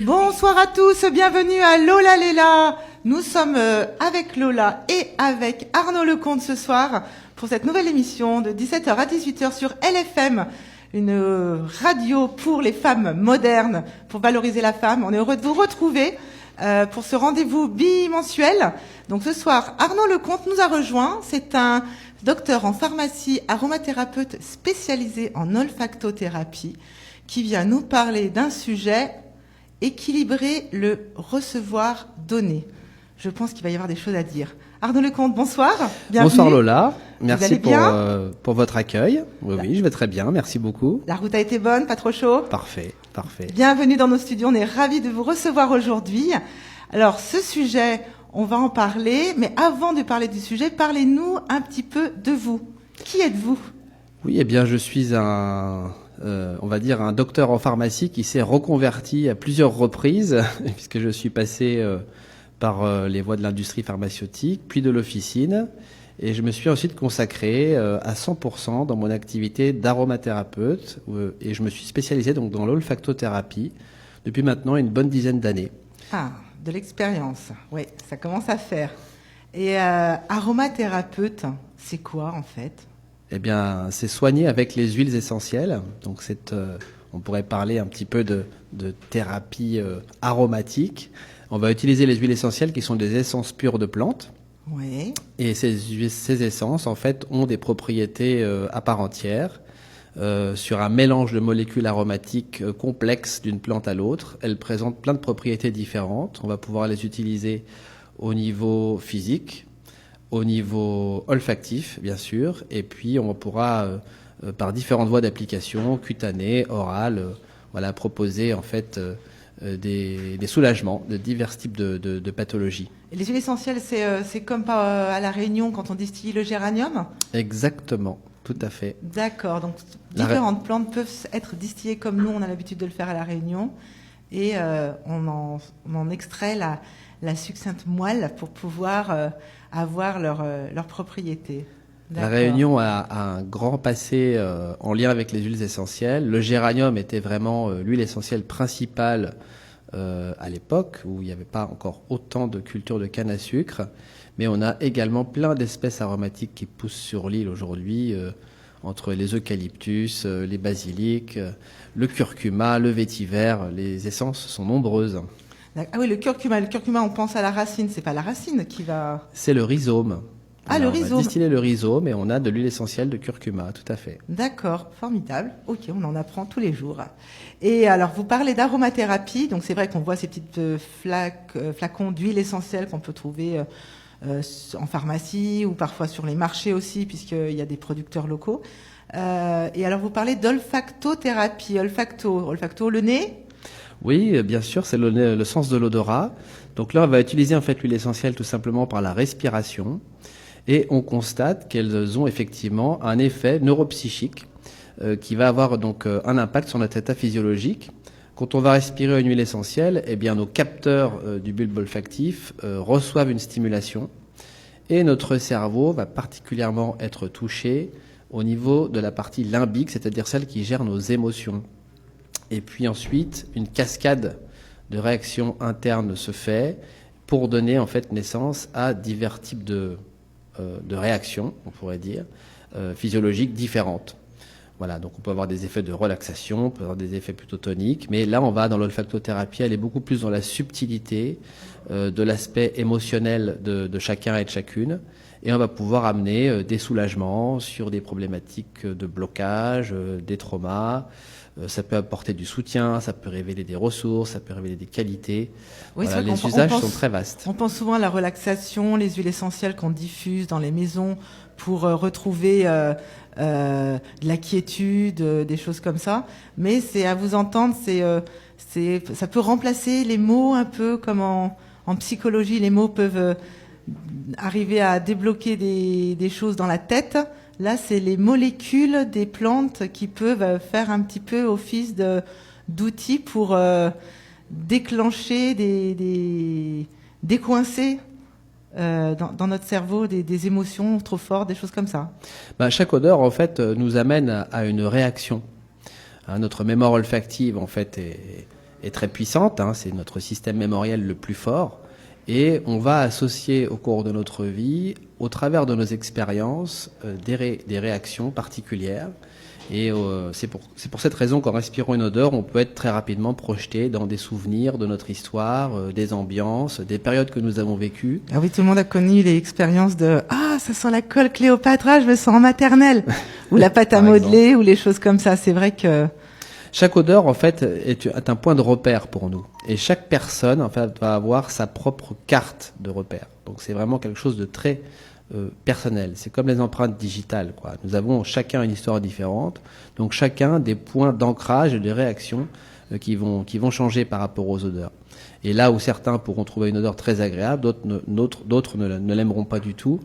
Bonsoir à tous, bienvenue à Lola Léla. Nous sommes avec Lola et avec Arnaud Lecomte ce soir pour cette nouvelle émission de 17h à 18h sur LFM, une radio pour les femmes modernes, pour valoriser la femme. On est heureux de vous retrouver pour ce rendez-vous bimensuel. Donc ce soir, Arnaud Lecomte nous a rejoint. C'est un docteur en pharmacie, aromathérapeute spécialisé en olfactothérapie qui vient nous parler d'un sujet: équilibrer le recevoir-donner. Je pense qu'il va y avoir des choses à dire. Arnaud Lecomte, bonsoir. Bienvenue. Bonsoir Lola, merci pour votre accueil. Oui, je vais très bien, merci beaucoup. La route a été bonne, pas trop chaud? Parfait. Bienvenue dans nos studios, on est ravis de vous recevoir aujourd'hui. Alors ce sujet, on va en parler, mais avant de parler du sujet, parlez-nous un petit peu de vous. Qui êtes-vous? Oui, eh bien je suis un docteur en pharmacie qui s'est reconverti à plusieurs reprises, puisque je suis passé par les voies de l'industrie pharmaceutique, puis de l'officine, et je me suis ensuite consacré à 100% dans mon activité d'aromathérapeute, et je me suis spécialisé donc dans l'olfactothérapie depuis maintenant une bonne dizaine d'années. Ah, de l'expérience, oui, ça commence à faire. Et aromathérapeute, c'est quoi en fait? Eh bien, c'est soigner avec les huiles essentielles. Donc, on pourrait parler un petit peu de thérapie aromatique. On va utiliser les huiles essentielles qui sont des essences pures de plantes. Oui. Et ces essences, en fait, ont des propriétés à part entière. Sur un mélange de molécules aromatiques complexes d'une plante à l'autre. Elles présentent plein de propriétés différentes. On va pouvoir les utiliser au niveau physique, au niveau olfactif, bien sûr, et puis on pourra, par différentes voies d'application, cutanées, orales, proposer en fait des soulagements de divers types de pathologies. Et les huiles essentielles, c'est comme à La Réunion quand on distille le géranium? Exactement, tout à fait. D'accord, donc différentes plantes peuvent être distillées comme nous, on a l'habitude de le faire à La Réunion, et on en extrait la succincte moelle pour pouvoir avoir leurs propriétés. La Réunion a un grand passé en lien avec les huiles essentielles. Le géranium était vraiment l'huile essentielle principale à l'époque, où il n'y avait pas encore autant de culture de canne à sucre. Mais on a également plein d'espèces aromatiques qui poussent sur l'île aujourd'hui, entre les eucalyptus, les basiliques, le curcuma, le vétiver. Les essences sont nombreuses. Ah oui, le curcuma, on pense à la racine. C'est pas la racine qui va... C'est le rhizome. Ah, le rhizome. On va distiller le rhizome et on a de l'huile essentielle de curcuma, tout à fait. D'accord, formidable. Ok, on en apprend tous les jours. Et alors, vous parlez d'aromathérapie. Donc, c'est vrai qu'on voit ces petites flacons d'huile essentielle qu'on peut trouver en pharmacie ou parfois sur les marchés aussi, puisqu'il y a des producteurs locaux. Et alors, vous parlez d'olfactothérapie. Olfacto, le nez? Oui, bien sûr, c'est le sens de l'odorat. Donc là, on va utiliser en fait l'huile essentielle tout simplement par la respiration. Et on constate qu'elles ont effectivement un effet neuropsychique qui va avoir donc un impact sur notre état physiologique. Quand on va respirer une huile essentielle, eh bien nos capteurs du bulbe olfactif reçoivent une stimulation et notre cerveau va particulièrement être touché au niveau de la partie limbique, c'est-à-dire celle qui gère nos émotions. Et puis ensuite, une cascade de réactions internes se fait pour donner en fait naissance à divers types de réactions, on pourrait dire, physiologiques différentes. Voilà, donc on peut avoir des effets de relaxation, on peut avoir des effets plutôt toniques, mais là on va dans l'olfactothérapie, elle est beaucoup plus dans la subtilité de l'aspect émotionnel de chacun et de chacune, et on va pouvoir amener des soulagements sur des problématiques de blocage, des traumas. Ça peut apporter du soutien, ça peut révéler des ressources, ça peut révéler des qualités. Oui, voilà, les usages sont très vastes. On pense souvent à la relaxation, les huiles essentielles qu'on diffuse dans les maisons pour retrouver de la quiétude, des choses comme ça. Mais c'est à vous entendre, ça peut remplacer les mots un peu comme en psychologie. Les mots peuvent arriver à débloquer des choses dans la tête. Là, c'est les molécules des plantes qui peuvent faire un petit peu office d'outils pour déclencher, décoincer dans notre cerveau des émotions trop fortes, des choses comme ça. Chaque odeur, en fait, nous amène à une réaction Notre mémoire olfactive, en fait, est très puissante. C'est notre système mémoriel le plus fort. Et on va associer au cours de notre vie, au travers de nos expériences, des réactions particulières. Et c'est pour cette raison qu'en respirant une odeur, on peut être très rapidement projeté dans des souvenirs de notre histoire, des ambiances, des périodes que nous avons vécues. Ah oui, tout le monde a connu les expériences de « Ah, ça sent la colle Cléopâtre, je me sens en maternelle » ou la pâte à modeler ou les choses comme ça. C'est vrai que... Chaque odeur, en fait, est un point de repère pour nous. Et chaque personne, en fait, va avoir sa propre carte de repère. Donc c'est vraiment quelque chose de très personnel. C'est comme les empreintes digitales, quoi. Nous avons chacun une histoire différente. Donc chacun des points d'ancrage et des réactions qui vont changer par rapport aux odeurs. Et là où certains pourront trouver une odeur très agréable, d'autres ne l'aimeront pas du tout.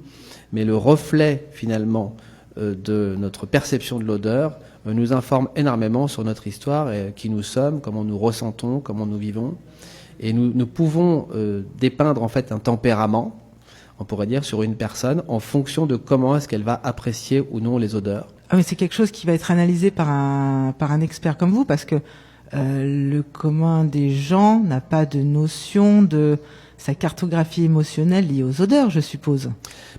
Mais le reflet, finalement, de notre perception de l'odeur nous informe énormément sur notre histoire, et qui nous sommes, comment nous ressentons, comment nous vivons. Et nous pouvons dépeindre en fait un tempérament, on pourrait dire, sur une personne en fonction de comment est-ce qu'elle va apprécier ou non les odeurs. Ah, mais c'est quelque chose qui va être analysé par un expert comme vous, parce que le commun des gens n'a pas de notion de sa cartographie émotionnelle liée aux odeurs, je suppose.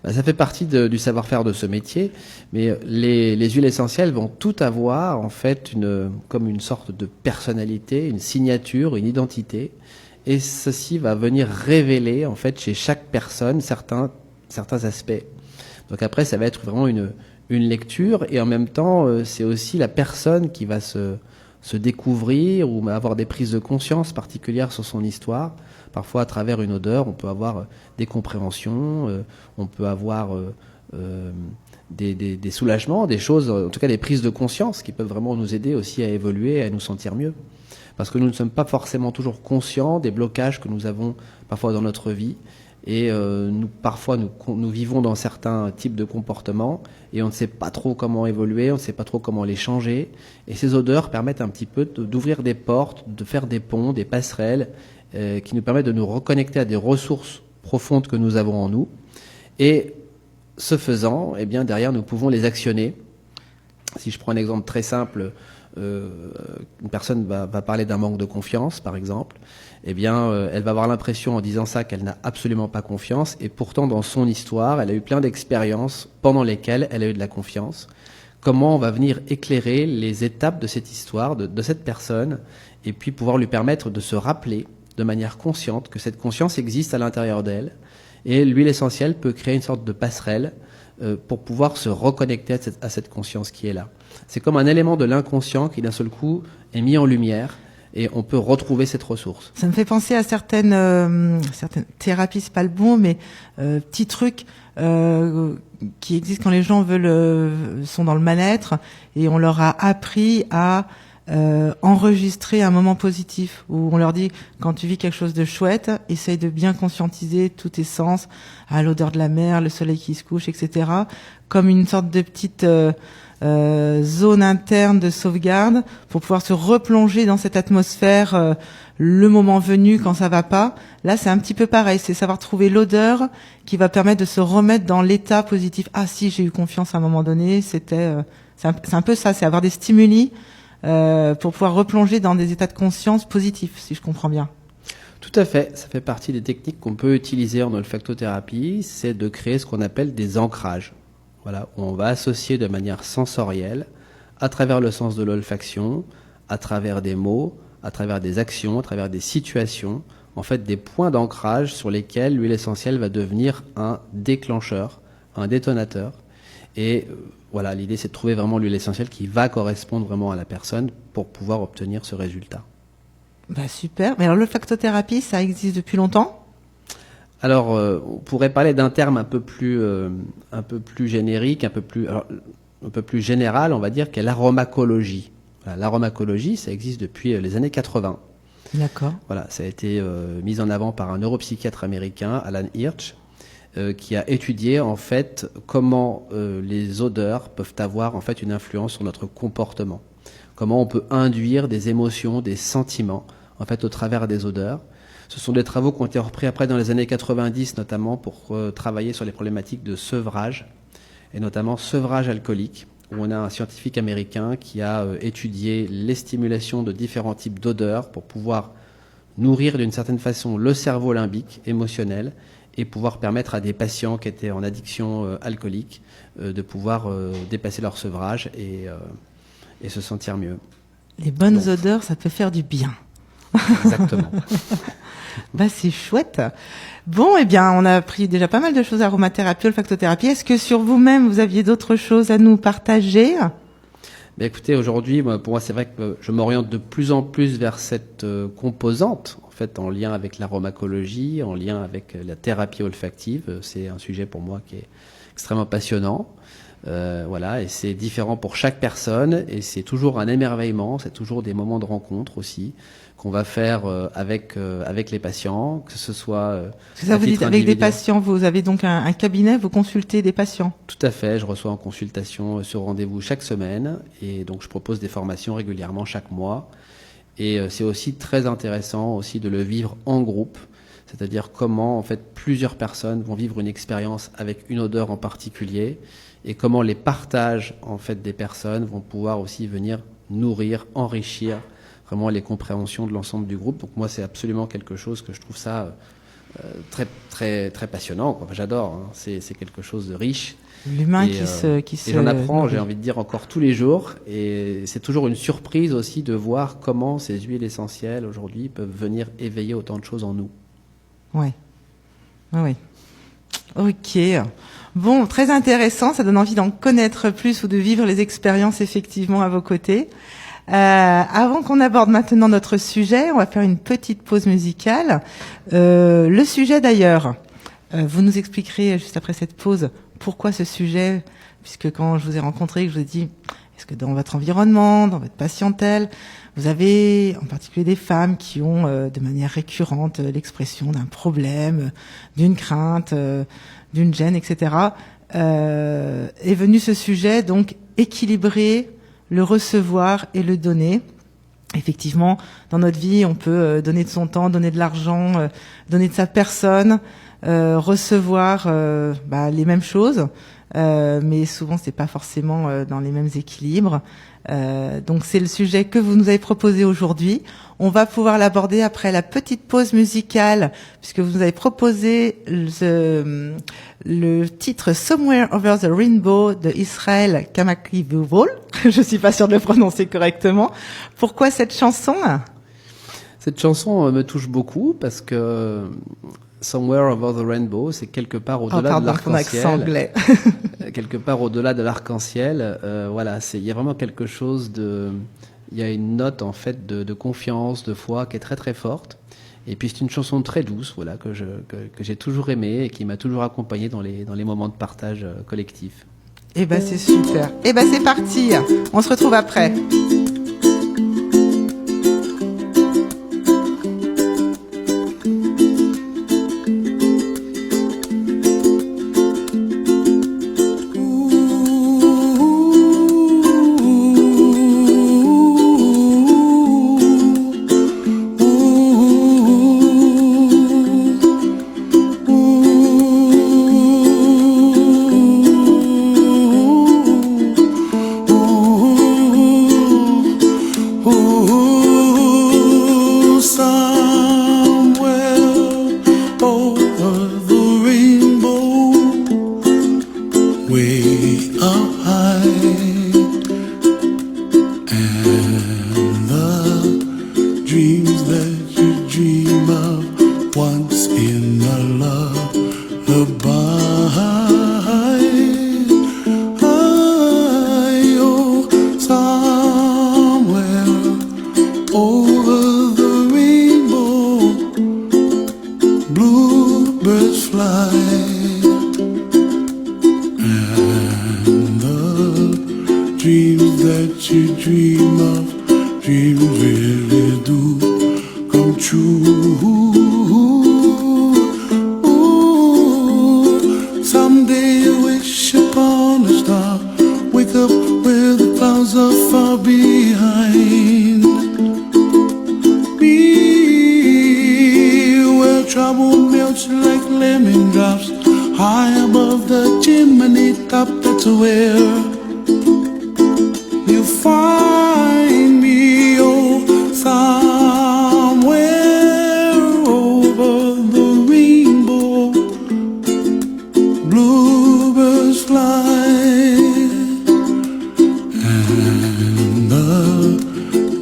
Ça fait partie du savoir-faire de ce métier, mais les huiles essentielles vont tout avoir en fait comme une sorte de personnalité, une signature, une identité, et ceci va venir révéler en fait chez chaque personne certains aspects. Donc après, ça va être vraiment une lecture, et en même temps, c'est aussi la personne qui va se découvrir ou avoir des prises de conscience particulières sur son histoire. Parfois, à travers une odeur, on peut avoir des compréhensions, on peut avoir des soulagements, des choses, en tout cas des prises de conscience qui peuvent vraiment nous aider aussi à évoluer, à nous sentir mieux. Parce que nous ne sommes pas forcément toujours conscients des blocages que nous avons parfois dans notre vie. Et parfois, nous vivons dans certains types de comportements et on ne sait pas trop comment évoluer, on ne sait pas trop comment les changer. Et ces odeurs permettent un petit peu d'ouvrir des portes, de faire des ponts, des passerelles, qui nous permettent de nous reconnecter à des ressources profondes que nous avons en nous. Et ce faisant, eh bien, derrière, nous pouvons les actionner. Si je prends un exemple très simple, une personne va parler d'un manque de confiance, par exemple, eh bien, elle va avoir l'impression en disant ça qu'elle n'a absolument pas confiance, et pourtant dans son histoire, elle a eu plein d'expériences pendant lesquelles elle a eu de la confiance. Comment on va venir éclairer les étapes de cette histoire, de cette personne, et puis pouvoir lui permettre de se rappeler de manière consciente que cette conscience existe à l'intérieur d'elle, et l'huile essentielle peut créer une sorte de passerelle pour pouvoir se reconnecter à cette conscience qui est là. C'est comme un élément de l'inconscient qui d'un seul coup est mis en lumière et on peut retrouver cette ressource. Ça me fait penser à certaines thérapies, c'est pas le bon, mais petits trucs qui existent quand les gens sont dans le mal-être et on leur a appris à enregistrer un moment positif où on leur dit quand tu vis quelque chose de chouette, essaye de bien conscientiser tous tes sens, à l'odeur de la mer, le soleil qui se couche, etc. Comme une sorte de petite zone interne de sauvegarde pour pouvoir se replonger dans cette atmosphère le moment venu quand ça va pas. Là, c'est un petit peu pareil, c'est savoir trouver l'odeur qui va permettre de se remettre dans l'état positif. Ah si, j'ai eu confiance à un moment donné, c'est un peu ça, c'est avoir des stimuli pour pouvoir replonger dans des états de conscience positifs, si je comprends bien. Tout à fait, ça fait partie des techniques qu'on peut utiliser en olfactothérapie, c'est de créer ce qu'on appelle des ancrages. Voilà, où on va associer de manière sensorielle, à travers le sens de l'olfaction, à travers des mots, à travers des actions, à travers des situations, en fait des points d'ancrage sur lesquels l'huile essentielle va devenir un déclencheur, un détonateur. Et voilà, l'idée c'est de trouver vraiment l'huile essentielle qui va correspondre vraiment à la personne pour pouvoir obtenir ce résultat. Bah super. Mais alors l'olfactothérapie, ça existe depuis longtemps ? Alors, on pourrait parler d'un terme un peu plus générique, un peu plus général, on va dire, qu'est l'aromacologie. Voilà, l'aromacologie, ça existe depuis les années 80. D'accord. Voilà, ça a été mis en avant par un neuropsychiatre américain, Alan Hirsch, qui a étudié en fait comment les odeurs peuvent avoir en fait une influence sur notre comportement. Comment on peut induire des émotions, des sentiments en fait au travers des odeurs. Ce sont des travaux qui ont été repris après dans les années 90, notamment pour travailler sur les problématiques de sevrage, et notamment sevrage alcoolique, où on a un scientifique américain qui a étudié les stimulations de différents types d'odeurs pour pouvoir nourrir d'une certaine façon le cerveau limbique, émotionnel, et pouvoir permettre à des patients qui étaient en addiction alcoolique de pouvoir dépasser leur sevrage et se sentir mieux. Les bonnes odeurs, ça peut faire du bien. Exactement. C'est chouette. Bon, eh bien, on a appris déjà pas mal de choses, aromathérapie, olfactothérapie. Est-ce que sur vous-même, vous aviez d'autres choses à nous partager ? Écoutez, aujourd'hui, pour moi, c'est vrai que je m'oriente de plus en plus vers cette composante, en fait, en lien avec l'aromacologie, en lien avec la thérapie olfactive. C'est un sujet pour moi qui est extrêmement passionnant. Voilà, et c'est différent pour chaque personne, et c'est toujours un émerveillement, c'est toujours des moments de rencontre aussi qu'on va faire avec les patients, que ce soit ça, vous dites avec des patients, vous avez donc un cabinet, vous consultez des patients? Tout à fait, je reçois en consultation sur rendez-vous chaque semaine, et donc je propose des formations régulièrement chaque mois, et c'est aussi très intéressant aussi de le vivre en groupe, c'est-à-dire comment en fait plusieurs personnes vont vivre une expérience avec une odeur en particulier, et comment les partages en fait des personnes vont pouvoir aussi venir nourrir, enrichir vraiment les compréhensions de l'ensemble du groupe. Donc moi, c'est absolument quelque chose que je trouve ça très très très passionnant, quoi. Enfin, j'adore. Hein. C'est quelque chose de riche. L'humain qui et j'en apprends, j'ai envie de dire, encore tous les jours. Et c'est toujours une surprise aussi de voir comment ces huiles essentielles aujourd'hui peuvent venir éveiller autant de choses en nous. Ouais. Oui. Ok. Bon, très intéressant. Ça donne envie d'en connaître plus ou de vivre les expériences effectivement à vos côtés. Avant qu'on aborde maintenant notre sujet, on va faire une petite pause musicale. Le sujet d'ailleurs, vous nous expliquerez juste après cette pause pourquoi ce sujet, puisque quand je vous ai rencontré, je vous ai dit, est-ce que dans votre environnement, dans votre patientèle, vous avez en particulier des femmes qui ont de manière récurrente l'expression d'un problème, d'une crainte, d'une gêne, etc. Est venu ce sujet, donc équilibrer le recevoir et le donner. Effectivement, dans notre vie, on peut donner de son temps, donner de l'argent, donner de sa personne, recevoir les mêmes choses, mais souvent c'est pas forcément dans les mêmes équilibres. Donc c'est le sujet que vous nous avez proposé aujourd'hui. On va pouvoir l'aborder après la petite pause musicale, puisque vous nous avez proposé le titre Somewhere Over the Rainbow de Israël Kamakivuvol. Je suis pas sûre de le prononcer correctement. Pourquoi cette chanson ? Cette chanson me touche beaucoup parce que Somewhere Over the Rainbow, c'est quelque part au-delà de l'arc-en-ciel. Quelque part au-delà de l'arc-en-ciel. Voilà, il y a vraiment quelque chose il y a une note en fait de confiance, de foi qui est très très forte. Et puis c'est une chanson très douce, voilà, que j'ai toujours aimée et qui m'a toujours accompagné dans les moments de partage collectif. Eh ben c'est super. Eh ben c'est parti. On se retrouve après.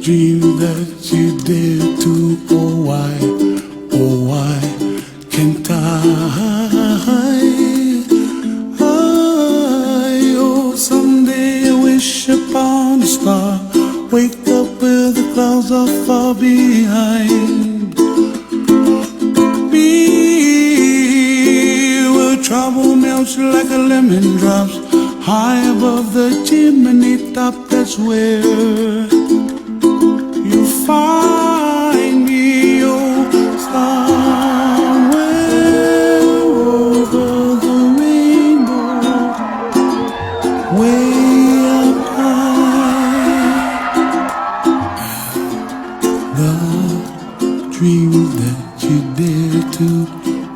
dream that you dare to. Oh why can't oh, someday I wish upon a star, wake up where the clouds are far behind me, where trouble melts like a lemon drops high above the chimney top. That's where you find me, oh, somewhere over the rainbow, way up high. The dreams that you dare to,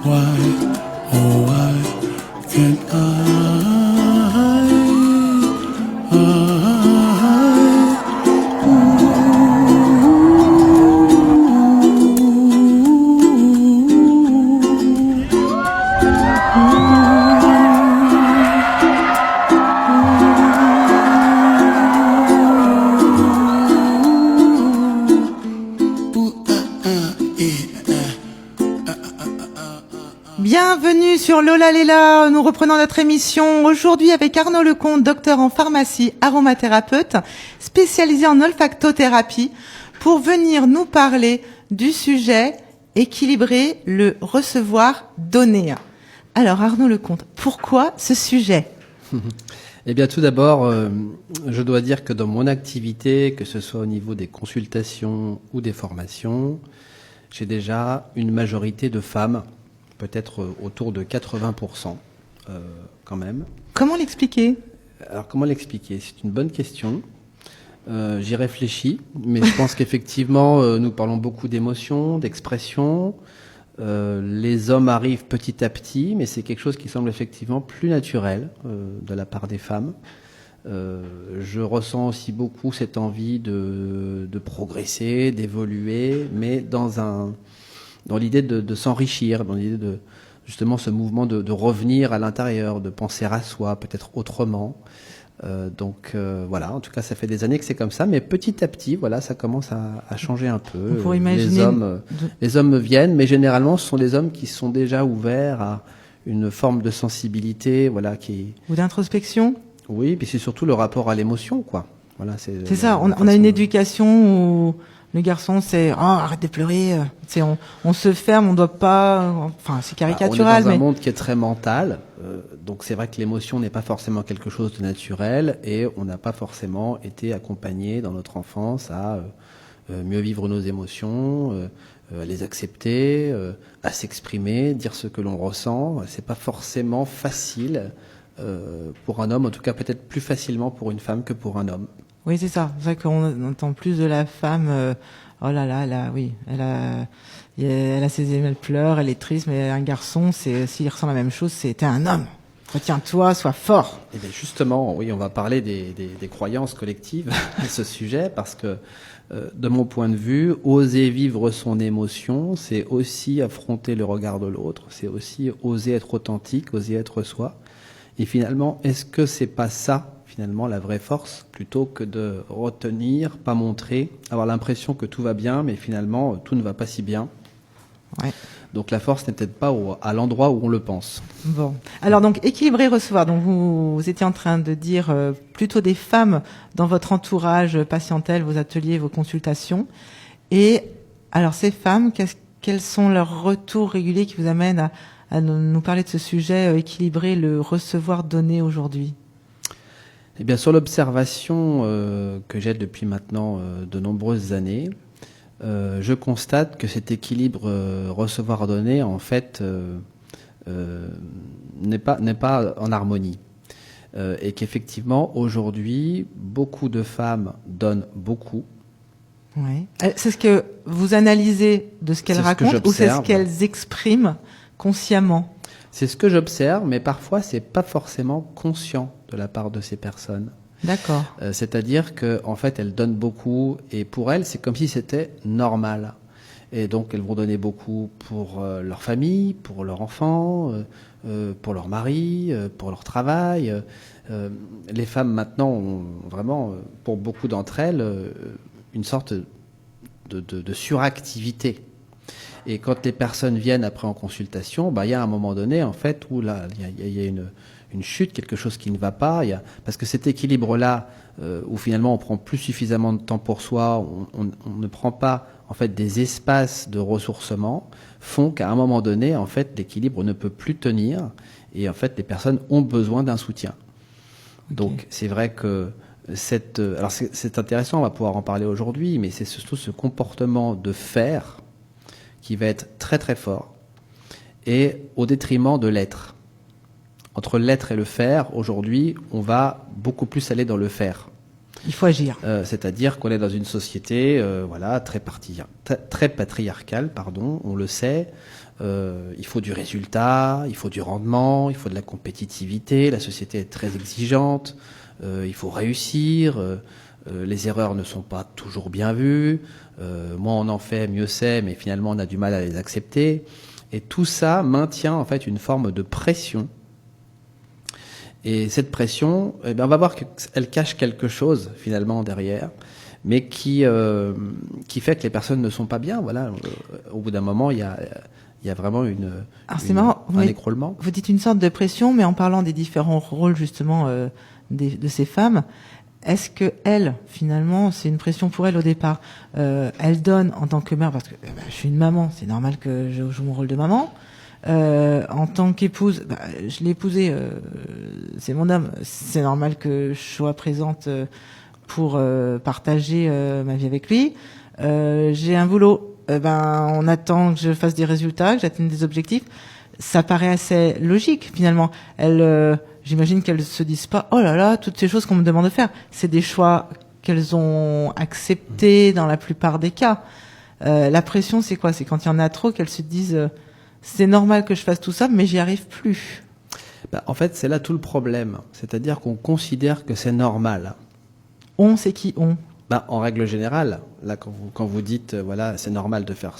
why, oh why can't Bienvenue sur Lola Léla, nous reprenons notre émission aujourd'hui avec Arnaud Lecomte, docteur en pharmacie, aromathérapeute, spécialisé en olfactothérapie, pour venir nous parler du sujet équilibrer le recevoir donner. Alors Arnaud Lecomte, pourquoi ce sujet ? Eh bien, tout d'abord, je dois dire que dans mon activité, que ce soit au niveau des consultations ou des formations, j'ai déjà une majorité de femmes, peut-être autour de 80% quand même. Comment l'expliquer ? Alors, comment l'expliquer ? C'est une bonne question. J'y réfléchis, mais je pense qu'effectivement, nous parlons beaucoup d'émotions, d'expressions. Les hommes arrivent petit à petit, mais c'est quelque chose qui semble effectivement plus naturel de la part des femmes. Je ressens aussi beaucoup cette envie de progresser, d'évoluer, mais dans l'idée de s'enrichir, dans l'idée de justement ce mouvement de revenir à l'intérieur, de penser à soi, peut-être autrement. Donc voilà, en tout cas ça fait des années que c'est comme ça, mais petit à petit, voilà, ça commence à changer un peu. Pour imaginer les hommes viennent, mais généralement ce sont des hommes qui sont déjà ouverts à une forme de sensibilité, voilà, ou d'introspection. Oui, puis c'est surtout le rapport à l'émotion, quoi. Voilà, c'est ça. On a une éducation où le garçon, c'est arrête de pleurer. C'est on se ferme, on doit pas. Enfin, c'est caricatural. On est dans un monde qui est très mental, donc c'est vrai que l'émotion n'est pas forcément quelque chose de naturel, et on n'a pas forcément été accompagné dans notre enfance à mieux vivre nos émotions, à les accepter, à s'exprimer, dire ce que l'on ressent. C'est pas forcément facile pour un homme, en tout cas peut-être plus facilement pour une femme que pour un homme. Oui, c'est ça. C'est vrai qu'on entend plus de la femme. Oh là là, elle a ses elle pleure, elle est triste, mais un garçon, s'il ressent la même chose, t'es un homme. Retiens-toi, sois fort. Et bien justement, oui, on va parler des croyances collectives à ce sujet, parce que de mon point de vue, oser vivre son émotion, c'est aussi affronter le regard de l'autre, c'est aussi oser être authentique, oser être soi. Et finalement, est-ce que c'est pas ça, finalement, la vraie force, plutôt que de retenir, pas montrer, avoir l'impression que tout va bien, mais finalement, tout ne va pas si bien. Ouais. Donc la force n'est peut-être pas à l'endroit où on le pense. Bon. Alors donc, équilibrer, recevoir. Donc vous étiez en train de dire plutôt des femmes dans votre entourage patientèle, vos ateliers, vos consultations. Et alors ces femmes, quels sont leurs retours réguliers qui vous amènent à nous parler de ce sujet, équilibrer le recevoir-donner aujourd'hui ? Eh bien, sur l'observation que j'ai depuis maintenant de nombreuses années, je constate que cet équilibre recevoir-donner, en fait, n'est pas en harmonie. Et qu'effectivement, aujourd'hui, beaucoup de femmes donnent beaucoup. Ouais. C'est ce que vous analysez de ce qu'elles racontent, ou c'est ce qu'elles expriment consciemment ? C'est ce que j'observe, mais parfois c'est pas forcément conscient de la part de ces personnes. D'accord. C'est-à-dire que en fait elles donnent beaucoup, et pour elles c'est comme si c'était normal. Et donc elles vont donner beaucoup pour leur famille, pour leurs enfants, pour leur mari, pour leur travail. Les femmes maintenant ont vraiment, pour beaucoup d'entre elles, une sorte de suractivité. Et quand les personnes viennent après en consultation, il y a un moment donné, en fait, où là, il y a une chute, quelque chose qui ne va pas. Parce que cet équilibre-là, où finalement on prend plus suffisamment de temps pour soi, on ne prend pas en fait des espaces de ressourcement, font qu'à un moment donné, en fait, l'équilibre ne peut plus tenir. Et en fait, les personnes ont besoin d'un soutien. Okay. Donc, c'est vrai que alors c'est intéressant, on va pouvoir en parler aujourd'hui, mais c'est surtout ce comportement de faire qui va être très très fort et au détriment de l'être. Entre l'être et le faire, aujourd'hui, on va beaucoup plus aller dans le faire. Il faut agir. C'est-à-dire qu'on est dans une société très patriarcale, on le sait. Il faut du résultat, il faut du rendement, il faut de la compétitivité. La société est très exigeante. Il faut réussir. Les erreurs ne sont pas toujours bien vues. Moins on en fait, mieux c'est, mais finalement on a du mal à les accepter. Et tout ça maintient en fait une forme de pression. Et cette pression, on va voir qu'elle cache quelque chose finalement derrière, mais qui fait que les personnes ne sont pas bien. Voilà. Au bout d'un moment, il y a vraiment un écroulement. Vous dites une sorte de pression, mais en parlant des différents rôles justement de ces femmes. Est-ce que elle, finalement, c'est une pression pour elle au départ, elle donne en tant que mère, parce que je suis une maman, c'est normal que je joue mon rôle de maman. En tant qu'épouse, je l'ai épousé, c'est mon homme, c'est normal que je sois présente pour partager ma vie avec lui. J'ai un boulot, on attend que je fasse des résultats, que j'atteigne des objectifs. Ça paraît assez logique finalement. J'imagine qu'elles se disent pas « Oh là là, toutes ces choses qu'on me demande de faire ». C'est des choix qu'elles ont acceptés dans la plupart des cas. La pression, c'est quoi ? C'est quand il y en a trop qu'elles se disent « C'est normal que je fasse tout ça, mais j'y arrive plus ». En fait, c'est là tout le problème. C'est-à-dire qu'on considère que c'est normal. On, c'est qui on ? En règle générale, là, quand vous dites, voilà, c'est normal de faire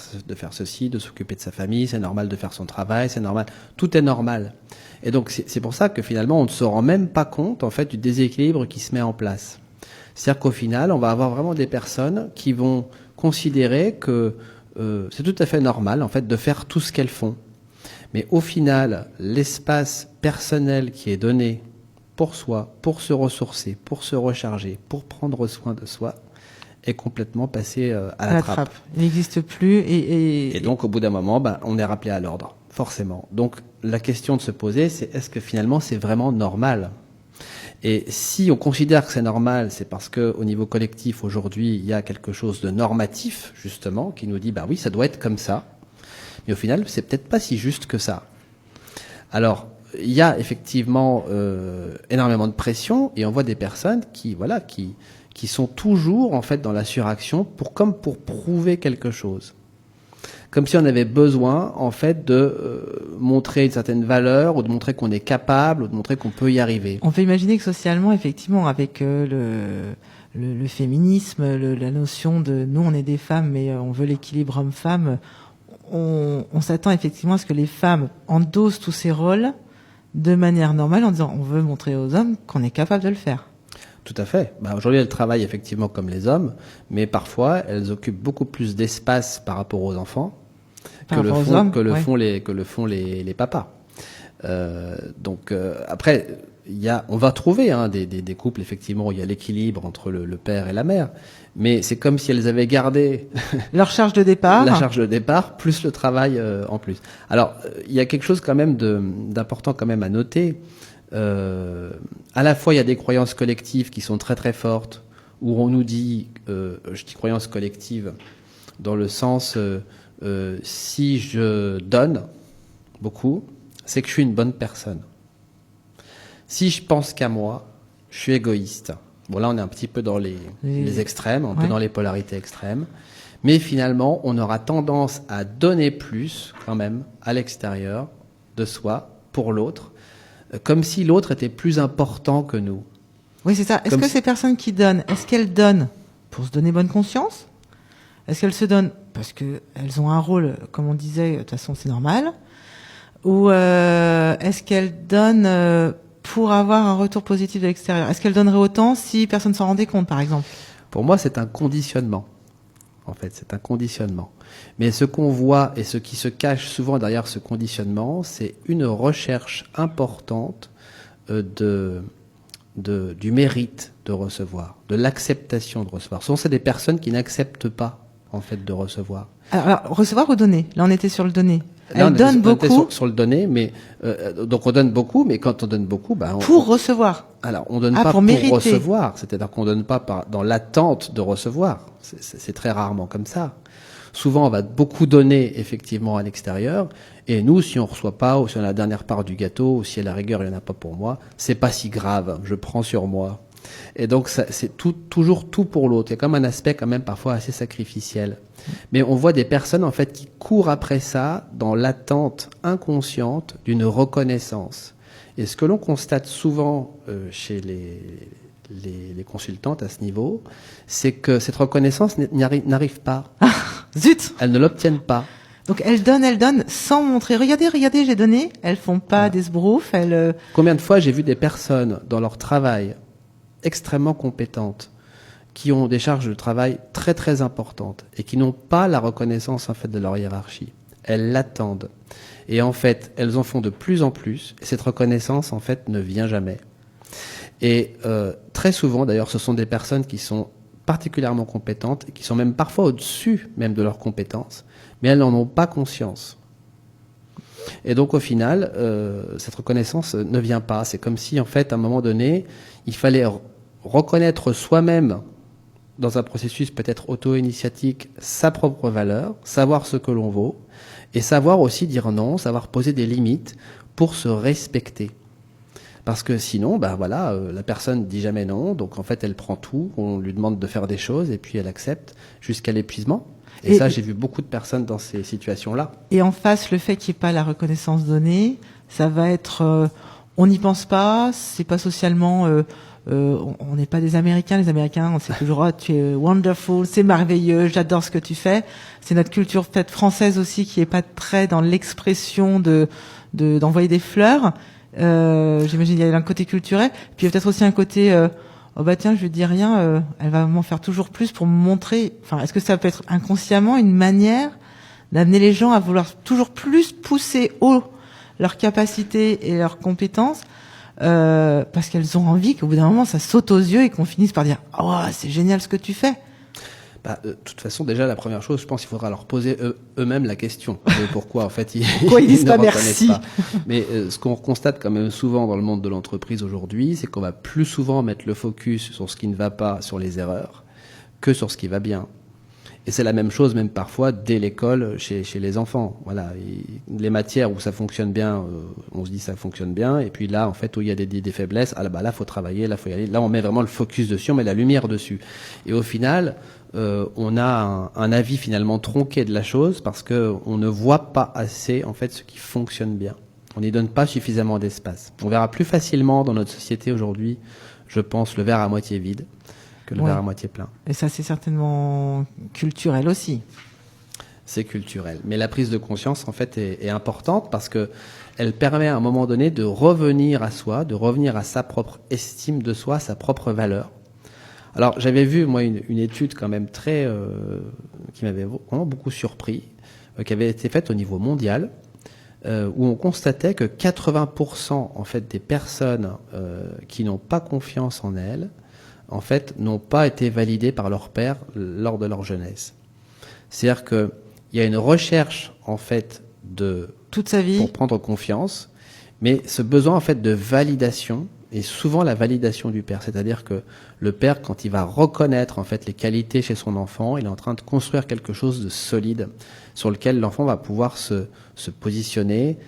ceci, de s'occuper de sa famille, c'est normal de faire son travail, c'est normal, tout est normal. Et donc, c'est pour ça que finalement, on ne se rend même pas compte, en fait, du déséquilibre qui se met en place. C'est-à-dire qu'au final, on va avoir vraiment des personnes qui vont considérer que c'est tout à fait normal, en fait, de faire tout ce qu'elles font. Mais au final, l'espace personnel qui est donné pour soi, pour se ressourcer, pour se recharger, pour prendre soin de soi, est complètement passé à la trappe. Il n'existe plus. Et donc, au bout d'un moment, on est rappelé à l'ordre, forcément. Donc, la question de se poser, c'est est-ce que finalement, c'est vraiment normal ? Et si on considère que c'est normal, c'est parce que au niveau collectif, aujourd'hui, il y a quelque chose de normatif, justement, qui nous dit, oui, ça doit être comme ça. Mais au final, c'est peut-être pas si juste que ça. Alors, il y a effectivement énormément de pression et on voit des personnes qui sont toujours en fait dans la suraction comme pour prouver quelque chose. Comme si on avait besoin en fait de montrer une certaine valeur ou de montrer qu'on est capable ou de montrer qu'on peut y arriver. On peut imaginer que socialement, effectivement, avec le féminisme, la notion de nous on est des femmes mais on veut l'équilibre homme-femme, on s'attend effectivement à ce que les femmes endossent tous ces rôles de manière normale en disant on veut montrer aux hommes qu'on est capable de le faire. Tout à fait. Aujourd'hui, elles travaillent effectivement comme les hommes, mais parfois, elles occupent beaucoup plus d'espace par rapport aux enfants que le font les papas. Après, on va trouver des couples effectivement où il y a l'équilibre entre le père et la mère, mais c'est comme si elles avaient gardé leur charge de départ, la charge de départ plus le travail en plus. Alors, il y a quelque chose quand même d'important quand même à noter. À la fois, il y a des croyances collectives qui sont très très fortes, où on nous dit, je dis croyances collectives, dans le sens si je donne beaucoup, c'est que je suis une bonne personne. Si je pense qu'à moi, je suis égoïste. Bon, là, on est un petit peu dans les extrêmes, un peu dans les polarités extrêmes. Mais finalement, on aura tendance à donner plus, quand même, à l'extérieur de soi, pour l'autre, comme si l'autre était plus important que nous. Oui, c'est ça. Est-ce que ces personnes qui donnent, est-ce qu'elles donnent pour se donner bonne conscience ? Est-ce qu'elles se donnent parce qu'elles ont un rôle, comme on disait, de toute façon, c'est normal ? Ou est-ce qu'elles donnent pour avoir un retour positif de l'extérieur ? Est-ce qu'elles donneraient autant si personne ne s'en rendait compte, par exemple ? Pour moi, c'est un conditionnement. En fait, c'est un conditionnement. Mais ce qu'on voit et ce qui se cache souvent derrière ce conditionnement, c'est une recherche importante du mérite de recevoir, de l'acceptation de recevoir. Souvent, c'est des personnes qui n'acceptent pas, en fait, de recevoir. Alors, recevoir ou donner? Là, on était sur le donner. Là, Elle donne on était beaucoup sur le donner, mais donc on donne beaucoup, mais quand on donne beaucoup, pour recevoir. alors on donne Ah, pas pour pour mériter. recevoir, c'est-à-dire qu'on donne pas dans l'attente de recevoir. C'est très rarement comme ça. Souvent, on va beaucoup donner effectivement à l'extérieur, et nous, si on reçoit pas, ou si on a la dernière part du gâteau, ou si à la rigueur il y en a pas pour moi, c'est pas si grave. Je prends sur moi. Et donc, c'est toujours tout pour l'autre. Il y a comme un aspect quand même parfois assez sacrificiel. Mais on voit des personnes en fait qui courent après ça dans l'attente inconsciente d'une reconnaissance. Et ce que l'on constate souvent chez les consultantes à ce niveau, c'est que cette reconnaissance n'arrive pas. Zut! Elles ne l'obtiennent pas. Donc elles donnent sans montrer. Regardez, j'ai donné. Elles font pas des sbroufs. Combien de fois j'ai vu des personnes dans leur travail extrêmement compétentes, qui ont des charges de travail très très importantes et qui n'ont pas la reconnaissance en fait de leur hiérarchie. Elles l'attendent et en fait elles en font de plus en plus et cette reconnaissance en fait ne vient jamais. Et très souvent d'ailleurs ce sont des personnes qui sont particulièrement compétentes et qui sont même parfois au-dessus même de leurs compétences, mais elles n'en ont pas conscience. Et donc au final, cette reconnaissance ne vient pas. C'est comme si en fait à un moment donné, il fallait reconnaître soi-même dans un processus peut-être auto-initiatique sa propre valeur, savoir ce que l'on vaut et savoir aussi dire non, savoir poser des limites pour se respecter. Parce que sinon, la personne dit jamais non, donc en fait elle prend tout, on lui demande de faire des choses et puis elle accepte jusqu'à l'épuisement. Et ça, j'ai vu beaucoup de personnes dans ces situations-là. Et en face, le fait qu'il n'y ait pas la reconnaissance donnée, ça va être, on n'y pense pas, c'est pas socialement, on n'est pas des Américains. Les Américains, on sait toujours, oh, tu es wonderful, c'est merveilleux, j'adore ce que tu fais. C'est notre culture peut-être française aussi qui est pas très dans l'expression d'envoyer des fleurs. J'imagine il y a un côté culturel, puis il y a peut-être aussi un côté oh bah tiens, je lui dis rien, elle va m'en faire toujours plus pour me montrer. Enfin, est-ce que ça peut être inconsciemment une manière d'amener les gens à vouloir toujours plus pousser haut leurs capacités et leurs compétences parce qu'elles ont envie qu'au bout d'un moment ça saute aux yeux et qu'on finisse par dire oh c'est génial ce que tu fais. De toute façon, déjà, la première chose, je pense qu'il faudra leur poser eux-mêmes la question de pourquoi, en fait, ils disent ne pas reconnaissent merci. pas. Mais ce qu'on constate quand même souvent dans le monde de l'entreprise aujourd'hui, c'est qu'on va plus souvent mettre le focus sur ce qui ne va pas, sur les erreurs, que sur ce qui va bien. Et c'est la même chose, même parfois, dès l'école, chez les enfants. Voilà, les matières où ça fonctionne bien, on se dit ça fonctionne bien. Et puis là, en fait, où il y a des faiblesses, là, faut travailler, là, faut y aller. Là, on met vraiment le focus dessus, on met la lumière dessus. Et au final, on a un avis finalement tronqué de la chose parce que on ne voit pas assez, en fait, ce qui fonctionne bien. On n'y donne pas suffisamment d'espace. On verra plus facilement dans notre société aujourd'hui, je pense, le verre à moitié vide que le verre à moitié plein. Et ça, c'est certainement culturel aussi. C'est culturel. Mais la prise de conscience, en fait, est importante parce que elle permet à un moment donné de revenir à soi, de revenir à sa propre estime de soi, sa propre valeur. Alors, j'avais vu, moi, une étude quand même qui m'avait vraiment beaucoup surpris, qui avait été faite au niveau mondial, où on constatait que 80% en fait des personnes qui n'ont pas confiance en elles, en fait, n'ont pas été validées par leur père lors de leur jeunesse. C'est-à-dire que il y a une recherche en fait toute sa vie pour prendre confiance, mais ce besoin en fait de validation est souvent la validation du père. C'est-à-dire que le père, quand il va reconnaître en fait les qualités chez son enfant, il est en train de construire quelque chose de solide sur lequel l'enfant va pouvoir se positionner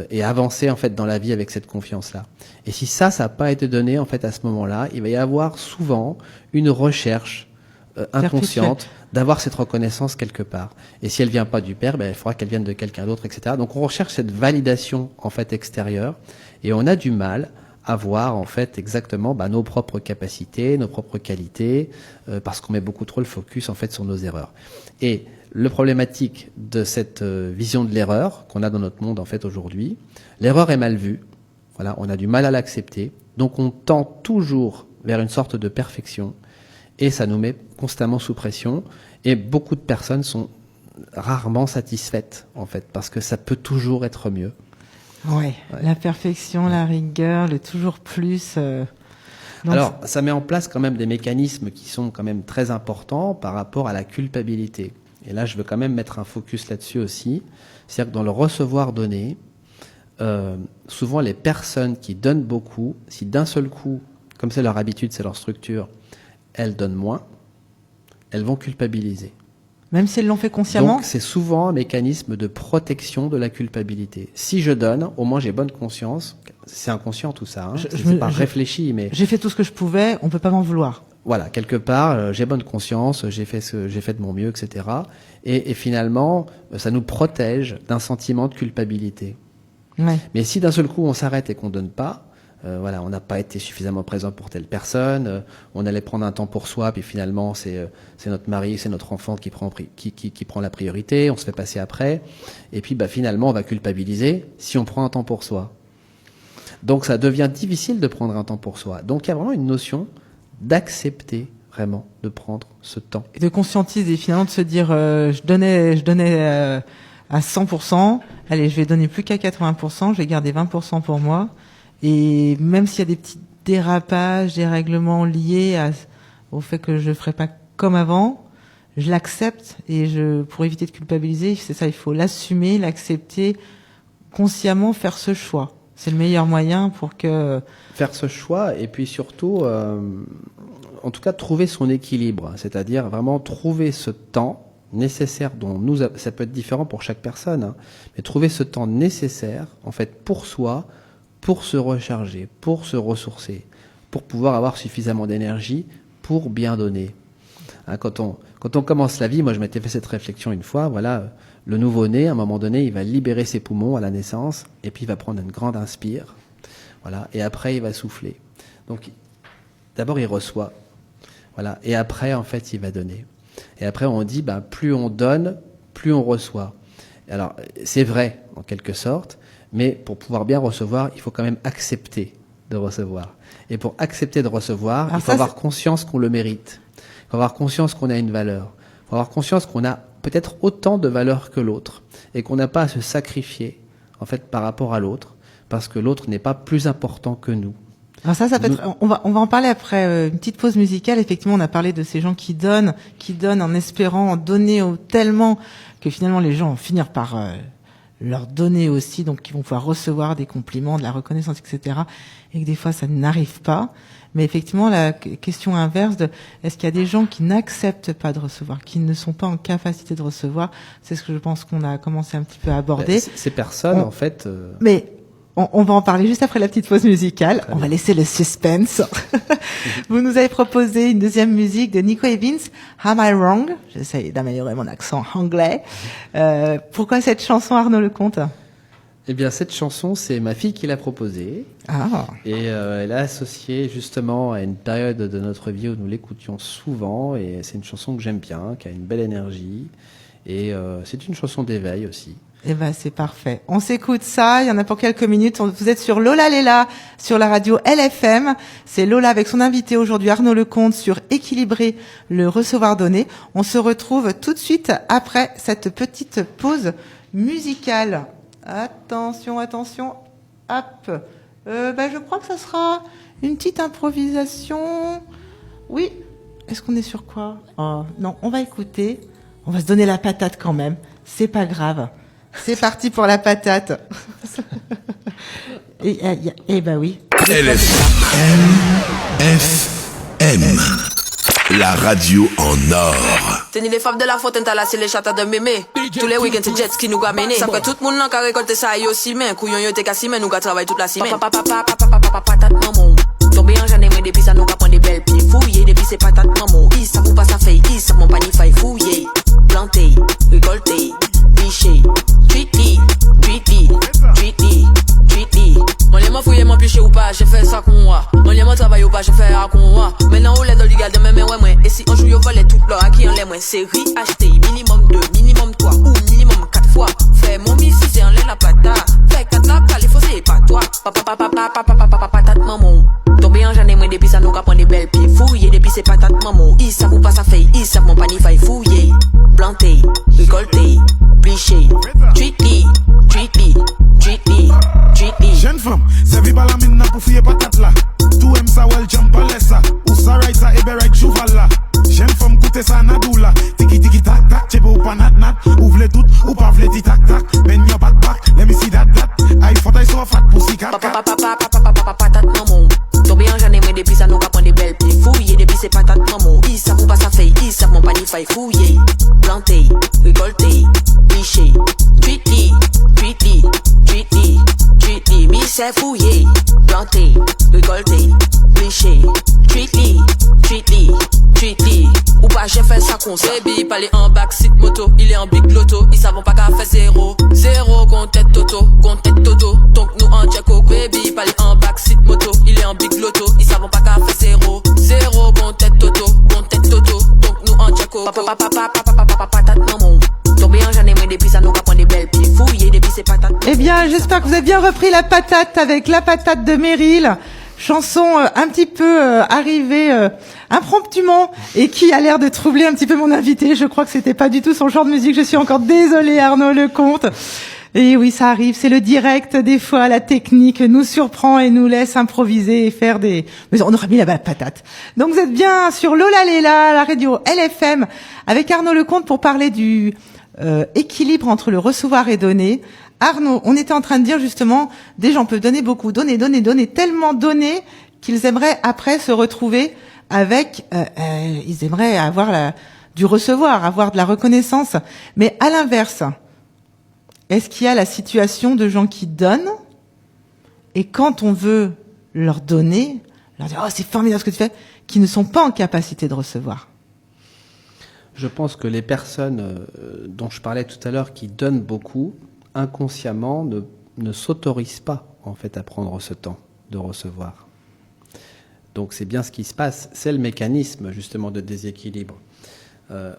et avancer en fait dans la vie avec cette confiance-là. Et si ça n'a pas été donné en fait à ce moment-là, il va y avoir souvent une recherche inconsciente d'avoir cette reconnaissance quelque part. Et si elle vient pas du père, il faudra qu'elle vienne de quelqu'un d'autre, etc. Donc on recherche cette validation en fait extérieure et on a du mal à voir en fait exactement nos propres capacités, nos propres qualités, parce qu'on met beaucoup trop le focus en fait sur nos erreurs. Et le problématique de cette vision de l'erreur qu'on a dans notre monde en fait aujourd'hui, l'erreur est mal vue. Voilà, on a du mal à l'accepter. Donc on tend toujours vers une sorte de perfection. et ça nous met constamment sous pression. Et beaucoup de personnes sont rarement satisfaites, en fait, parce que ça peut toujours être mieux. Ouais. La perfection, la rigueur, le toujours plus. Donc... Alors, ça met en place quand même des mécanismes qui sont quand même très importants par rapport à la culpabilité. Et là, je veux quand même mettre un focus là-dessus aussi. C'est-à-dire que dans le recevoir-donner, souvent les personnes qui donnent beaucoup, si d'un seul coup, comme c'est leur habitude, c'est leur structure, elles donnent moins, elles vont culpabiliser. Même si elles l'ont fait consciemment. Donc c'est souvent un mécanisme de protection de la culpabilité. Si je donne, au moins j'ai bonne conscience. C'est inconscient tout ça, hein. C'est pas réfléchi, mais j'ai fait tout ce que je pouvais. On peut pas m'en vouloir. Voilà, quelque part, j'ai bonne conscience, j'ai fait de mon mieux, etc. Et finalement, ça nous protège d'un sentiment de culpabilité. Ouais. Mais si d'un seul coup on s'arrête et qu'on donne pas, voilà, on n'a pas été suffisamment présent pour telle personne, on allait prendre un temps pour soi, puis finalement c'est notre mari, c'est notre enfant qui prend la priorité, on se fait passer après, et puis finalement on va culpabiliser si on prend un temps pour soi. Donc ça devient difficile de prendre un temps pour soi. Donc il y a vraiment une notion d'accepter vraiment de prendre ce temps. Et de conscientiser, finalement de se dire je donnais à 100%, allez je vais donner plus qu'à 80%, je vais garder 20% pour moi. Et même s'il y a des petits dérapages, des règlements liés au fait que je ferai pas comme avant, je l'accepte et pour éviter de culpabiliser, c'est ça, il faut l'assumer, l'accepter, consciemment faire ce choix. C'est le meilleur moyen pour que... Faire ce choix et puis surtout, en tout cas, trouver son équilibre, c'est-à-dire vraiment trouver ce temps nécessaire ça peut être différent pour chaque personne, hein, mais trouver ce temps nécessaire, en fait, pour soi, pour se recharger, pour se ressourcer, pour pouvoir avoir suffisamment d'énergie pour bien donner. Hein, quand on commence la vie, moi je m'étais fait cette réflexion une fois, voilà, le nouveau-né, à un moment donné, il va libérer ses poumons à la naissance, et puis il va prendre une grande inspire, voilà, et après il va souffler. Donc d'abord il reçoit, voilà, et après en fait il va donner. Et après on dit, plus on donne, plus on reçoit. Alors c'est vrai en quelque sorte, mais pour pouvoir bien recevoir, il faut quand même accepter de recevoir. Et pour accepter de recevoir, il faut avoir conscience qu'on le mérite. Il faut avoir conscience qu'on a une valeur. Il faut avoir conscience qu'on a peut-être autant de valeur que l'autre et qu'on n'a pas à se sacrifier en fait par rapport à l'autre parce que l'autre n'est pas plus important que nous. Alors ça peut être, on va en parler après une petite pause musicale. Effectivement, on a parlé de ces gens qui donnent en espérant donner tellement que finalement les gens vont finir par leur donner aussi, donc ils vont pouvoir recevoir des compliments, de la reconnaissance, etc. Et que des fois ça n'arrive pas. Mais effectivement, la question inverse est-ce qu'il y a des gens qui n'acceptent pas de recevoir, qui ne sont pas en capacité de recevoir, c'est ce que je pense qu'on a commencé un petit peu à aborder. Ces personnes, en fait... Mais on va en parler juste après la petite pause musicale. On va laisser le suspense. Vous nous avez proposé une deuxième musique de Nico Evans, Am I Wrong? J'essaie d'améliorer mon accent anglais. Pourquoi cette chanson, Arnaud Lecomte? Eh bien, cette chanson, c'est ma fille qui l'a proposée. Ah. Et elle a associé justement à une période de notre vie où nous l'écoutions souvent. Et c'est une chanson que j'aime bien, qui a une belle énergie. Et c'est une chanson d'éveil aussi. Eh ben, c'est parfait. On s'écoute ça. Il y en a pour quelques minutes. Vous êtes sur Lola Léla, sur la radio LFM. C'est Lola avec son invité aujourd'hui, Arnaud Lecomte, sur Équilibrer le recevoir-donner. On se retrouve tout de suite après cette petite pause musicale. Attention. Hop. Je crois que ça sera une petite improvisation. Oui. Est-ce qu'on est sur quoi? Oh, non, on va écouter. On va se donner la patate quand même. C'est pas grave. C'est parti pour la patate. Et ben oui. LFM, la radio en or. Tenir les femmes de la fontaine, t'as lassé les chatas de mémé. Tous les week-ends, c'est jet ski nous a mené. Ça fait tout le monde n'a qu'à récolter ça, yo si men. Couillon yo t'es qu'à si men, nous qu'à travailler toute la semaine. Patate maman. Tombé en j'en ai moins depuis ça, nous qu'à prendre des belles pieds. Fouillé depuis c'est patate maman. Is ça pour pas ça fait, is ça mon panier faille. Fouillé, planté, récolté, biché. Tweety. Mon lien m'a fouillé, m'a piché ou pas, j'ai fait ça con moi. Mon lien m'a travaillé ou pas, j'ai fait ça con moi. Maintenant, on l'aide dans l'égard de mes ouais, et si on joue, yo volet tout l'or à qui on l'aime, c'est acheté. Minimum 2, minimum 3, ou minimum 4 fois. Fais mon mi si c'est en l'air la patate. Fais 4 la pale, faut c'est pas toi. Patate maman. Tombé en j'en ai moins depuis ça, nous qu'à prendre des belles pieds. Fouillé depuis c'est patate maman. Ils savent où pas ça fait, ils savent mon panier faille fouiller. Planter, récolter, plicher. Tweetly, tweetly, tweetly, tweetly. Jeune femme, c'est viva la mine pour fouiller patate là. Tout aime ça, well jump à l'essa. Ou ça right ça, ebe right chouval là. Jeune femme, coûte ça nadou là. Tiki tiki tac tac, tchebe ou pas nat nat. Ouvre les toutes, ou pas vle di tac tac. Ben your backpack, let me see that that. I thought I saw a fat pussy cat cat. Patate maman. Tombé en j'en ai moins depuis ça nous va prendre des belles plis. Fouiller depuis c'est patate maman. Ils savent où pas ça fait, ils savent mon panier faille fouiller. Planter, récolter, plicher. Tweetly, tweetly, tweetly, tweetly. Mi c'est fouiller. Planter, récolter, plicher. Tweetly, tweetly, tweetly. Ou pas j'ai fait ça comme ça. Baby parler en backseat moto, il est en big loto. Ils savent pas qu'à faire zéro. Zéro compte tête toto, compte tête toto. Donc nous en check au baby parler en backseat moto, il est en big loto. Ils savent pas qu'à faire zéro. Zéro compte tête toto, compte tête toto. Donc nous en check au patate maman. Tombé en j'en ai moins depuis ça nous va prendre des belles plis. Fouiller depuis c'est patate. Eh bien, j'espère que vous avez bien repris la patate avec la patate de Meryl. Chanson un petit peu arrivée impromptument et qui a l'air de troubler un petit peu mon invité. Je crois que c'était pas du tout son genre de musique. Je suis encore désolée, Arnaud Lecomte. Et oui, ça arrive. C'est le direct. Des fois, la technique nous surprend et nous laisse improviser et faire des... Mais on aurait mis la patate. Donc, vous êtes bien sur Lola Lela, la radio LFM, avec Arnaud Lecomte pour parler du équilibre entre le recevoir et donner. Arnaud, on était en train de dire justement, des gens peuvent donner beaucoup, donner, tellement donner qu'ils aimeraient après se retrouver avec, ils aimeraient avoir du recevoir, avoir de la reconnaissance. Mais à l'inverse, est-ce qu'il y a la situation de gens qui donnent et quand on veut leur donner, leur dire « Oh, c'est formidable ce que tu fais », qui ne sont pas en capacité de recevoir? Je pense que les personnes dont je parlais tout à l'heure qui donnent beaucoup, inconsciemment ne s'autorisent pas en fait à prendre ce temps de recevoir. Donc c'est bien ce qui se passe, c'est le mécanisme justement de déséquilibre.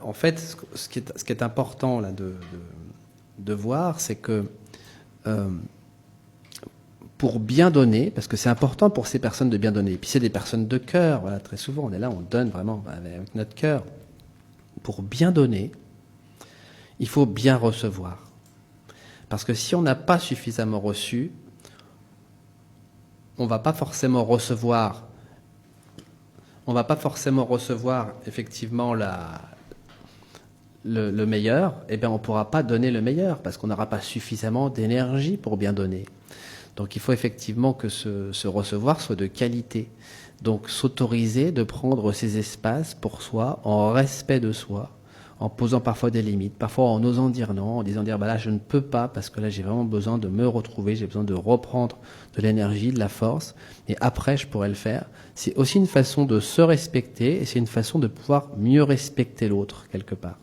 En fait, ce qui est important là de voir, c'est que pour bien donner, parce que c'est important pour ces personnes de bien donner, et puis c'est des personnes de cœur, voilà, très souvent on est là, on donne vraiment avec notre cœur. Pour bien donner, il faut bien recevoir. Parce que si on n'a pas suffisamment reçu, on va pas forcément recevoir effectivement le meilleur, et bien on pourra pas donner le meilleur parce qu'on n'aura pas suffisamment d'énergie pour bien donner. Donc il faut effectivement que ce recevoir soit de qualité. Donc s'autoriser de prendre ces espaces pour soi, en respect de soi, en posant parfois des limites, parfois en osant dire non, en disant bah là je ne peux pas parce que là j'ai vraiment besoin de me retrouver, j'ai besoin de reprendre de l'énergie, de la force, et après je pourrai le faire. C'est aussi une façon de se respecter et c'est une façon de pouvoir mieux respecter l'autre quelque part.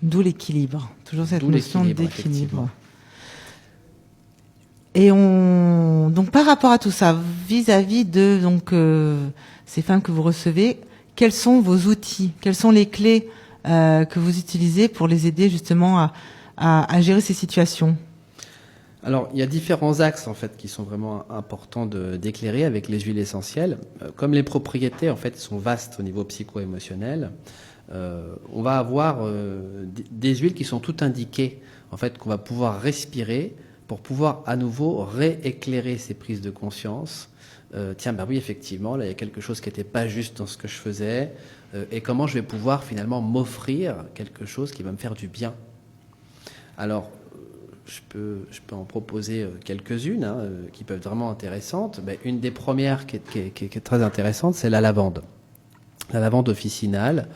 D'où l'équilibre, toujours cette notion d'équilibre. Et donc par rapport à tout ça, vis-à-vis de ces femmes que vous recevez, quels sont vos outils, quelles sont les clés que vous utilisez pour les aider justement à gérer ces situations? Alors, il y a différents axes en fait qui sont vraiment importants d'éclairer avec les huiles essentielles. Comme les propriétés en fait sont vastes au niveau psycho-émotionnel, on va avoir des huiles qui sont toutes indiquées en fait qu'on va pouvoir respirer pour pouvoir à nouveau rééclairer ces prises de conscience. Tiens, bah oui, effectivement, là il y a quelque chose qui n'était pas juste dans ce que je faisais, et comment je vais pouvoir finalement m'offrir quelque chose qui va me faire du bien. Alors, je peux en proposer quelques-unes qui peuvent être vraiment intéressantes. Ben, une des premières qui est très intéressante, c'est la lavande. La lavande officinale,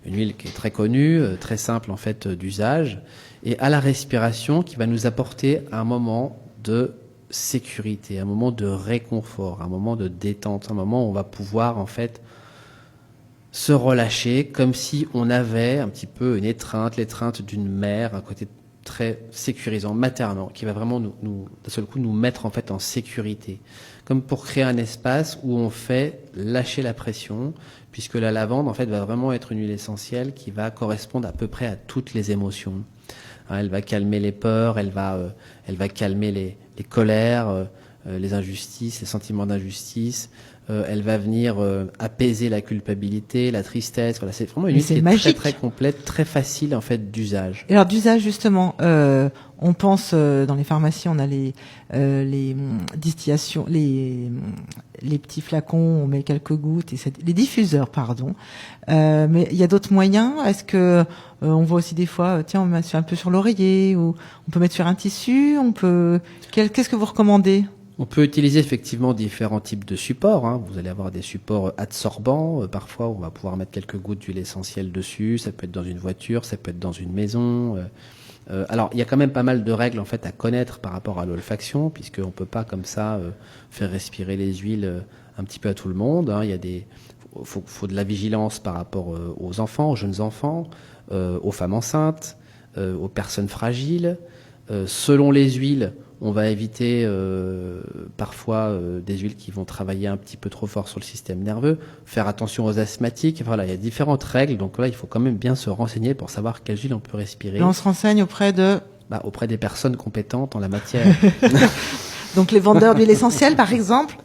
une huile qui est très connue, très simple en fait d'usage, et à la respiration qui va nous apporter un moment de sécurité, un moment de réconfort, un moment de détente, un moment où on va pouvoir en fait se relâcher comme si on avait un petit peu l'étreinte d'une mère, un côté très sécurisant, maternant, qui va vraiment d'un seul coup nous mettre en fait en sécurité, comme pour créer un espace où on fait lâcher la pression, puisque la lavande en fait va vraiment être une huile essentielle qui va correspondre à peu près à toutes les émotions. Elle va calmer les peurs, elle va calmer les colères, les injustices, les sentiments d'injustice, Elle va venir apaiser la culpabilité, la tristesse. Voilà, c'est vraiment une Mais huile c'est qui est magique. très très complète, très facile en fait d'usage. Et alors d'usage justement, on pense dans les pharmacies, on a les distillations, les petits flacons, on met quelques gouttes, et les diffuseurs, pardon. Mais il y a d'autres moyens. Est-ce que on voit aussi des fois, tiens, on met un peu sur l'oreiller, ou on peut mettre sur un tissu, qu'est-ce que vous recommandez? On peut utiliser effectivement différents types de supports. Hein. Vous allez avoir des supports adsorbants. Parfois, on va pouvoir mettre quelques gouttes d'huile essentielle dessus. Ça peut être dans une voiture, ça peut être dans une maison. Alors, il y a quand même pas mal de règles en fait à connaître par rapport à l'olfaction, puisqu'on peut pas comme ça faire respirer les huiles un petit peu à tout le monde. Hein. Il y a faut de la vigilance par rapport aux enfants, aux jeunes enfants, aux femmes enceintes, aux personnes fragiles. Selon les huiles, on va éviter parfois des huiles qui vont travailler un petit peu trop fort sur le système nerveux, faire attention aux asthmatiques. Voilà, il y a différentes règles, donc là, il faut quand même bien se renseigner pour savoir quelles huiles on peut respirer. Là, on se renseigne auprès auprès des personnes compétentes en la matière. donc les vendeurs d'huile essentielle, par exemple,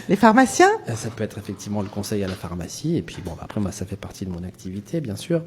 les pharmaciens. Ça peut être effectivement le conseil à la pharmacie, et puis bon, après moi, ça fait partie de mon activité, bien sûr.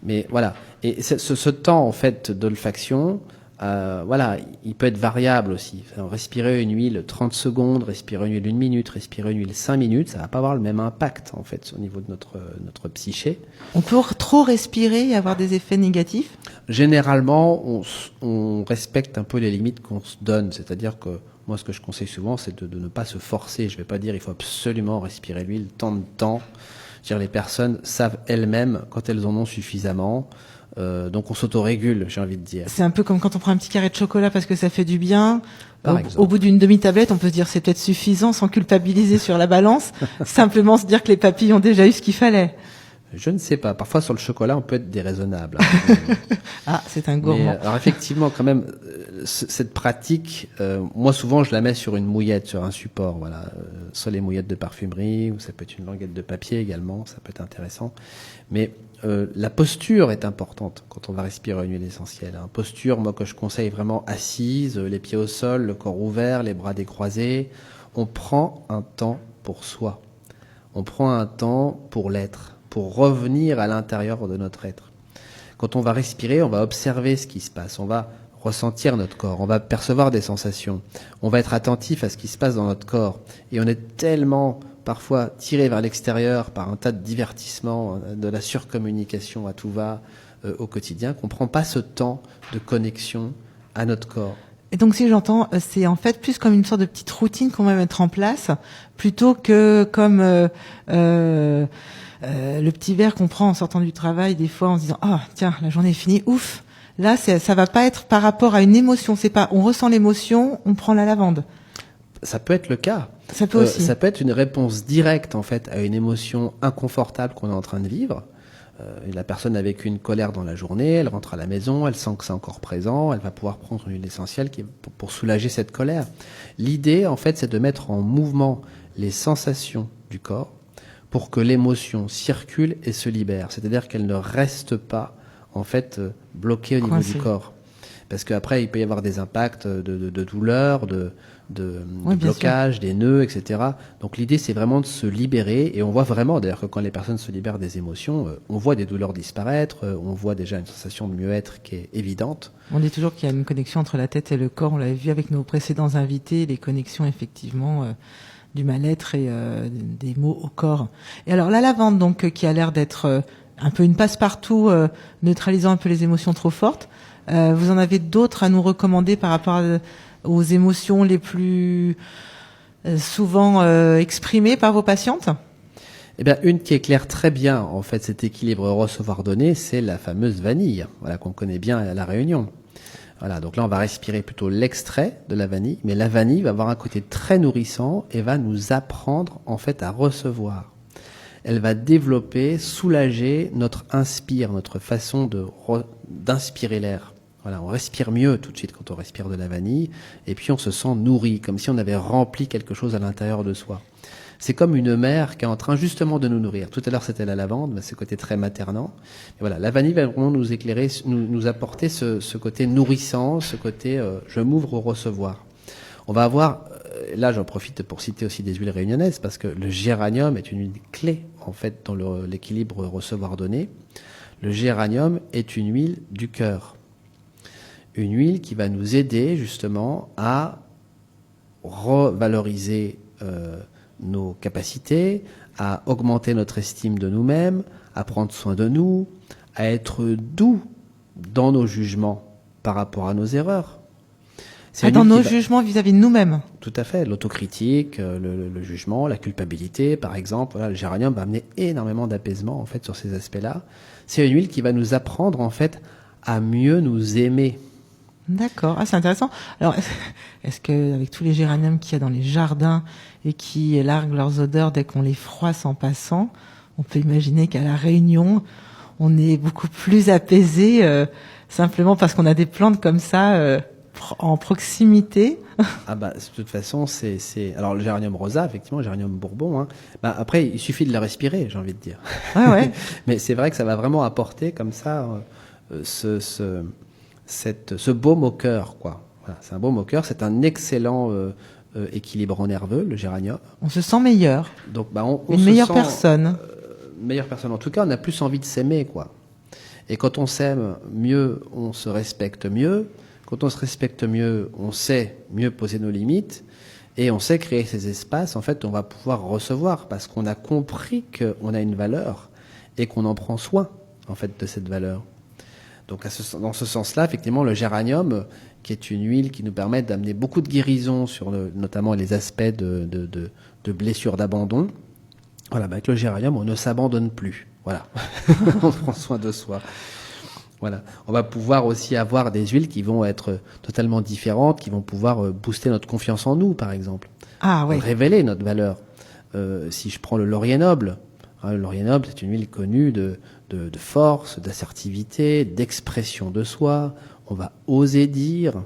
Mais voilà, et ce temps en fait d'olfaction. Voilà, il peut être variable aussi. Respirer une huile 30 secondes, respirer une huile 1 minute, respirer une huile 5 minutes, ça va pas avoir le même impact en fait au niveau de notre psyché. On peut trop respirer et avoir des effets négatifs? Généralement, on respecte un peu les limites qu'on se donne, c'est-à-dire que moi, ce que je conseille souvent, c'est de ne pas se forcer. Je vais pas dire il faut absolument respirer l'huile tant de temps. Je veux dire, les personnes savent elles-mêmes quand elles en ont suffisamment. Donc on s'autorégule, j'ai envie de dire. C'est un peu comme quand on prend un petit carré de chocolat parce que ça fait du bien. Par Au exemple. bout d'une demi-tablette, on peut se dire c'est peut-être suffisant sans culpabiliser sur la balance. Simplement se dire que les papilles ont déjà eu ce qu'il fallait. Je ne sais pas. Parfois sur le chocolat, on peut être déraisonnable. Ah, c'est un Mais, gourmand. alors effectivement, quand même, cette pratique, moi souvent je la mets sur une mouillette, sur un support, voilà, soit les mouillettes de parfumerie, ou ça peut être une languette de papier également, ça peut être intéressant. Mais la posture est importante quand on va respirer une huile essentielle. Hein. Posture, moi que je conseille vraiment assise, les pieds au sol, le corps ouvert, les bras décroisés. On prend un temps pour soi. On prend un temps pour l'être, pour revenir à l'intérieur de notre être. Quand on va respirer, on va observer ce qui se passe, on va ressentir notre corps, on va percevoir des sensations, on va être attentif à ce qui se passe dans notre corps. Et on est tellement parfois tiré vers l'extérieur par un tas de divertissements, de la surcommunication à tout va au quotidien, qu'on ne prend pas ce temps de connexion à notre corps. Et donc, si j'entends, c'est en fait plus comme une sorte de petite routine qu'on va mettre en place, plutôt que comme le petit verre qu'on prend en sortant du travail, des fois en se disant « Ah, tiens, la journée est finie, ouf !» Là, ça va pas être par rapport à une émotion. C'est pas, on ressent l'émotion, on prend la lavande. Ça peut être le cas. Ça peut aussi. Ça peut être une réponse directe, en fait, à une émotion inconfortable qu'on est en train de vivre. La personne a vécu une colère dans la journée, elle rentre à la maison, elle sent que c'est encore présent, elle va pouvoir prendre une huile essentielle pour soulager cette colère. L'idée, en fait, c'est de mettre en mouvement les sensations du corps pour que l'émotion circule et se libère. C'est-à-dire qu'elle ne reste pas, en fait, bloquée au niveau du corps. Parce qu'après, il peut y avoir des impacts de douleur, de blocage, des nœuds, etc. Donc l'idée, c'est vraiment de se libérer. Et on voit vraiment, d'ailleurs, que quand les personnes se libèrent des émotions, on voit des douleurs disparaître, on voit déjà une sensation de mieux-être qui est évidente. On dit toujours qu'il y a une connexion entre la tête et le corps. On l'avait vu avec nos précédents invités, les connexions, effectivement, du mal-être et des mots au corps. Et alors, la lavande, donc, qui a l'air d'être un peu une passe-partout, neutralisant un peu les émotions trop fortes. Vous en avez d'autres à nous recommander par rapport aux émotions les plus souvent exprimées par vos patientes? Eh bien, une qui éclaire très bien, en fait, cet équilibre recevoir-donner, c'est la fameuse vanille, voilà, qu'on connaît bien à La Réunion. Voilà, donc là, on va respirer plutôt l'extrait de la vanille, mais la vanille va avoir un côté très nourrissant et va nous apprendre, en fait, à recevoir. Elle va développer, soulager notre inspire, notre façon d'inspirer l'air. Voilà, on respire mieux tout de suite quand on respire de la vanille, et puis on se sent nourri, comme si on avait rempli quelque chose à l'intérieur de soi. C'est comme une mère qui est en train justement de nous nourrir. Tout à l'heure, c'était la lavande, mais ce côté très maternant. Et voilà, la vanille va vraiment nous éclairer, nous apporter ce côté nourrissant, ce côté je m'ouvre au recevoir. On va avoir là, j'en profite pour citer aussi des huiles réunionnaises, parce que le géranium est une huile clé, en fait, dans l'équilibre recevoir-donner. Le géranium est une huile du cœur. Une huile qui va nous aider, justement, à revaloriser nos capacités, à augmenter notre estime de nous-mêmes, à prendre soin de nous, à être doux dans nos jugements par rapport à nos erreurs. Dans nos jugements vis-à-vis de nous-mêmes. Tout à fait, l'autocritique, le jugement, la culpabilité, par exemple. Voilà, le géranium va amener énormément d'apaisement, en fait, sur ces aspects-là. C'est une huile qui va nous apprendre, en fait, à mieux nous aimer. D'accord, c'est intéressant. Alors, est-ce que avec tous les géraniums qu'il y a dans les jardins et qui élarguent leurs odeurs dès qu'on les froisse en passant, on peut imaginer qu'à la Réunion, on est beaucoup plus apaisé simplement parce qu'on a des plantes comme ça en proximité. Ah bah, de toute façon, alors le géranium rosa, effectivement, le géranium bourbon. Hein, après, il suffit de le respirer, j'ai envie de dire. Ouais. Mais c'est vrai que ça va vraiment apporter comme ça ce baume au cœur, quoi. Voilà, c'est un baume au cœur, c'est un excellent équilibrant nerveux, le géranium. On se sent meilleur. Donc, on une se meilleure sent, personne. Meilleure personne. En tout cas, on a plus envie de s'aimer, quoi. Et quand on s'aime mieux, on se respecte mieux. Quand on se respecte mieux, on sait mieux poser nos limites et on sait créer ces espaces. En fait, on va pouvoir recevoir parce qu'on a compris qu'on a une valeur et qu'on en prend soin, en fait, de cette valeur. Donc, dans ce sens-là, effectivement, le géranium, qui est une huile qui nous permet d'amener beaucoup de guérison sur notamment les aspects de blessures d'abandon. Voilà, avec le géranium, on ne s'abandonne plus. Voilà, on prend soin de soi. Voilà, on va pouvoir aussi avoir des huiles qui vont être totalement différentes, qui vont pouvoir booster notre confiance en nous, par exemple. Ah oui. Révéler notre valeur. Si je prends le laurier noble, le laurier noble, c'est une huile connue de force, d'assertivité, d'expression de soi. On va oser dire,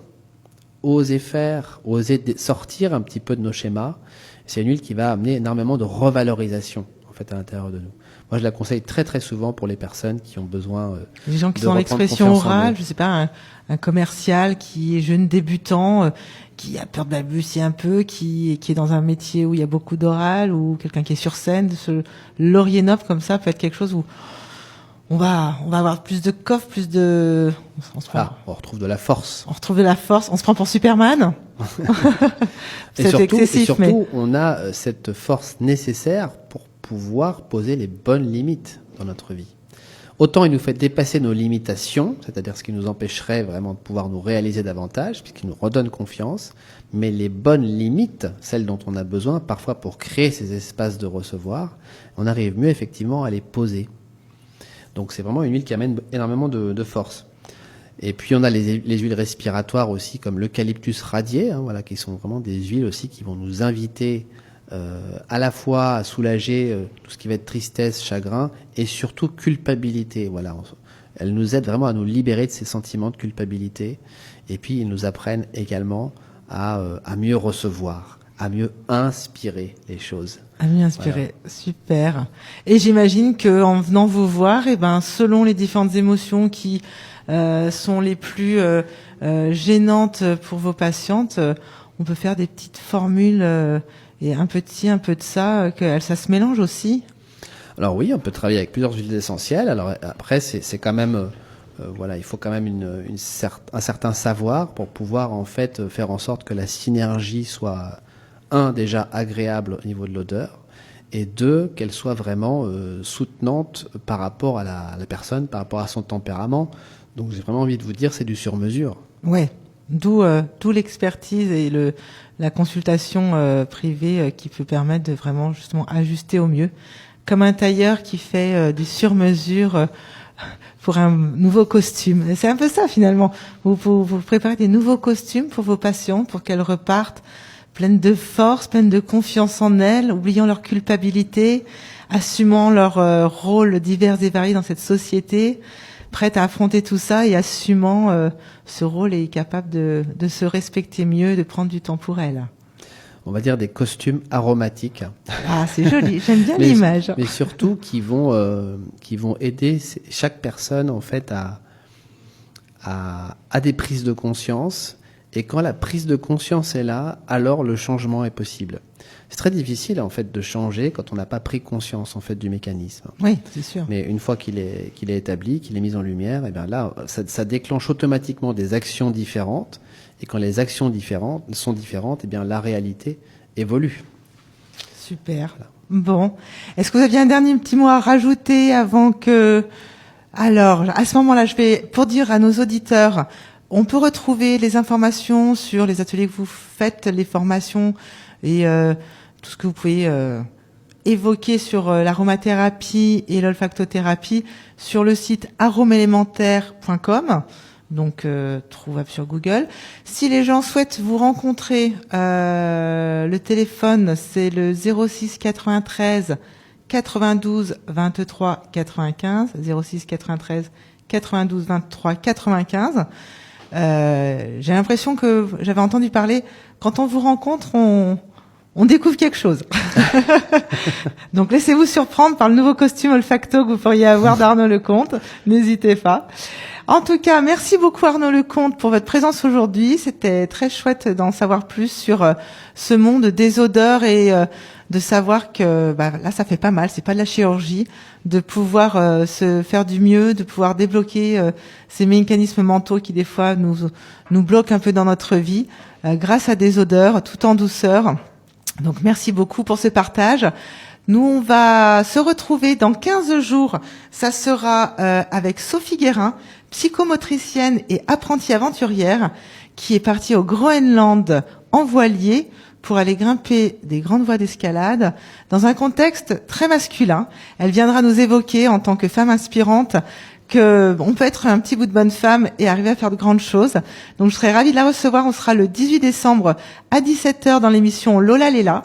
oser faire, oser sortir un petit peu de nos schémas. C'est une huile qui va amener énormément de revalorisation, en fait, à l'intérieur de nous. Moi, je la conseille très très souvent pour les personnes qui ont besoin. Les gens qui sont dans l'expression orale, je sais pas, un commercial qui est jeune débutant, qui a peur de balbutier un peu, qui est dans un métier où il y a beaucoup d'oral, ou quelqu'un qui est sur scène. Ce laurier noble comme ça peut être quelque chose où on va avoir plus de coffre, plus de. On retrouve de la force. On retrouve de la force. On se prend pour Superman. Et surtout, on a cette force nécessaire pour pouvoir poser les bonnes limites dans notre vie. Autant il nous fait dépasser nos limitations, c'est-à-dire ce qui nous empêcherait vraiment de pouvoir nous réaliser davantage, puisqu'il nous redonne confiance, mais les bonnes limites, celles dont on a besoin parfois pour créer ces espaces de recevoir, on arrive mieux effectivement à les poser. Donc c'est vraiment une huile qui amène énormément de force. Et puis on a les huiles respiratoires aussi, comme l'eucalyptus radié, voilà, qui sont vraiment des huiles aussi qui vont nous inviter à la fois à soulager tout ce qui va être tristesse, chagrin et surtout culpabilité. Voilà, elles nous aident vraiment à nous libérer de ces sentiments de culpabilité. Et puis ils nous apprennent également à mieux recevoir, à mieux inspirer les choses. À mieux inspirer, voilà. Super. Et j'imagine que en venant vous voir, selon les différentes émotions qui sont les plus gênantes pour vos patientes, on peut faire des petites formules et un peu de ça, que ça se mélange aussi. Alors oui, on peut travailler avec plusieurs huiles essentielles. Alors après, c'est quand même, il faut quand même un certain savoir pour pouvoir en fait faire en sorte que la synergie soit déjà agréable au niveau de l'odeur, et deux, qu'elle soit vraiment soutenante par rapport à la personne, par rapport à son tempérament. Donc j'ai vraiment envie de vous dire, c'est du sur-mesure. Ouais. D'où l'expertise et la consultation privée qui peut permettre de vraiment justement ajuster au mieux, comme un tailleur qui fait du sur-mesure pour un nouveau costume. Et c'est un peu ça finalement. Vous préparez des nouveaux costumes pour vos patientes pour qu'elles repartent pleines de force, pleines de confiance en elles, oubliant leur culpabilité, assumant leur rôle divers et variés dans cette société, prête à affronter tout ça et assumant ce rôle et capable de se respecter mieux, de prendre du temps pour elle. On va dire des costumes aromatiques. Ah, c'est joli, j'aime bien l'image. Mais surtout qui vont aider chaque personne en fait à des prises de conscience Et quand la prise de conscience est là, alors le changement est possible. C'est très difficile en fait de changer quand on n'a pas pris conscience en fait du mécanisme. Oui, c'est sûr. Mais une fois qu'il est établi, qu'il est mis en lumière, et bien là, ça déclenche automatiquement des actions différentes. Et quand les actions sont différentes, et bien la réalité évolue. Super. Voilà. Bon. Est-ce que vous aviez un dernier petit mot à rajouter avant que... Alors, à ce moment-là, pour dire à nos auditeurs, on peut retrouver les informations sur les ateliers que vous faites, les formations et tout ce que vous pouvez évoquer sur l'aromathérapie et l'olfactothérapie sur le site aromeélémentaire.com. Donc trouvable sur Google. Si les gens souhaitent vous rencontrer, le téléphone c'est le 06 93 92 23 95, 06 93 92 23 95. J'ai l'impression que j'avais entendu parler, quand on vous rencontre, on découvre quelque chose. Donc laissez-vous surprendre par le nouveau costume olfacto que vous pourriez avoir d'Arnaud Lecomte. N'hésitez pas. En tout cas, merci beaucoup Arnaud Lecomte pour votre présence aujourd'hui. C'était très chouette d'en savoir plus sur ce monde des odeurs et de savoir que là, ça fait pas mal. C'est pas de la chirurgie, de pouvoir se faire du mieux, de pouvoir débloquer ces mécanismes mentaux qui des fois nous bloquent un peu dans notre vie, grâce à des odeurs, tout en douceur. Donc merci beaucoup pour ce partage. Nous, on va se retrouver dans 15 jours. Ça sera avec Sophie Guérin, psychomotricienne et apprentie aventurière, qui est partie au Groenland en voilier pour aller grimper des grandes voies d'escalade dans un contexte très masculin. Elle viendra nous évoquer en tant que femme inspirante que on peut être un petit bout de bonne femme et arriver à faire de grandes choses. Donc je serai ravie de la recevoir. On sera le 18 décembre à 17h dans l'émission Lola Léla.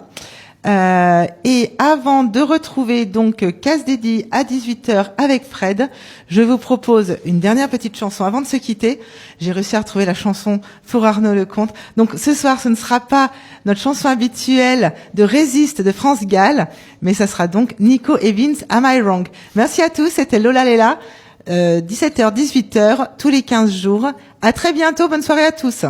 Et avant de retrouver donc Casse Dédi à 18h avec Fred, je vous propose une dernière petite chanson avant de se quitter. J'ai réussi à retrouver la chanson pour Arnaud Lecomte. Donc ce soir, ce ne sera pas notre chanson habituelle de Résiste de France Gall, mais ça sera donc Nico et Vince, Am I Wrong? Merci à tous, c'était Lola Léla, 17h, 18h, tous les 15 jours. À très bientôt, bonne soirée à tous.